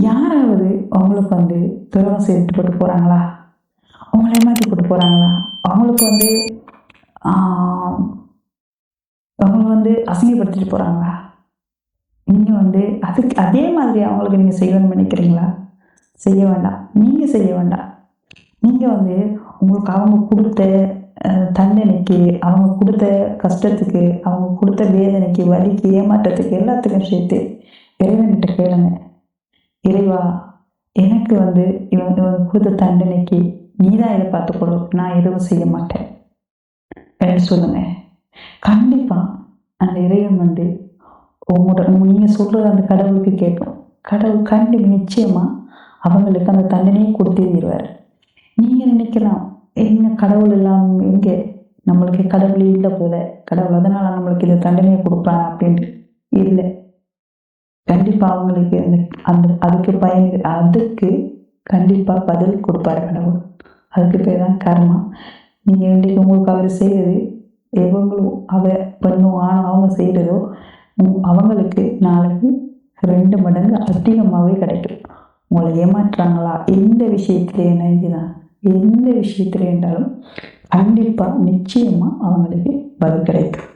யாராவது அவங்களுக்கு துரோகம் செய்துட்டு போட்டு போகிறாங்களா? அவங்கள ஏமாற்றி போட்டு போகிறாங்களா? அவங்களுக்கு அவங்கள அசிங்கப்படுத்திட்டு போகிறாங்களா? நீங்கள் அதுக்கு அதே மாதிரி அவங்களுக்கு நீங்கள் செய்யணும்னு நினைக்கிறீங்களா? செய்ய வேண்டாம். நீங்கள் செய்ய வேண்டாம். நீங்கள் உங்களுக்கு அவங்க கொடுத்த தண்டனைக்கு, அவங்க கொடுத்த கஷ்டத்துக்கு, அவங்க கொடுத்த வேதனைக்கு, வலிக்கு, ஏமாற்றத்துக்கு எல்லாத்துக்கும் சேர்த்து இறைவன்கிட்ட கேளுங்க. இறைவா, எனக்கு இவன் கொடுத்த தண்டனைக்கு நீதான் இதை பார்த்துக்கொள்ளும், நான் எதுவும் செய்ய மாட்டேன் என்று சொல்லுங்க. கண்டிப்பா அந்த இறைவன் உங்களோட நீங்க சொல்றது அந்த கடவுளுக்கு கேட்கும். கடவுள் நிச்சயமா அவங்களுக்கு அந்த தண்டனையை கொடுத்தே தருவார். நீங்க நினைக்கலாம், என்ன கடவுள் எல்லாம் எங்கே, நம்மளுக்கு கடவுள் இல்லை போல, கடவுள் அதனால நம்மளுக்கு இந்த தண்டனையை கொடுப்பாங்க அப்படின்ட்டு இல்லை. கண்டிப்பா அவங்களுக்கு அதுக்கு கண்டிப்பா பதில் கொடுப்பாரு கடவுள். அதுக்கு பேர் தான் கர்மா. நீங்க இன்றைக்கு உங்களுக்கு அவர் செய்யறது எவங்களும் பெண்ணும் ஆணும் அவங்க செய்யறதோ அவங்களுக்கு நாளைக்கு 2 மடங்கு அதிகமாகவே கிடைக்கும். உங்களை ஏமாற்றுறாங்களா, எந்த விஷயத்துல இணைஞ்சுதான், எந்த விஷயத்துல இருந்தாலும் கண்டிப்பா நிச்சயமா அவங்களுக்கு பதில் கிடைக்கும்.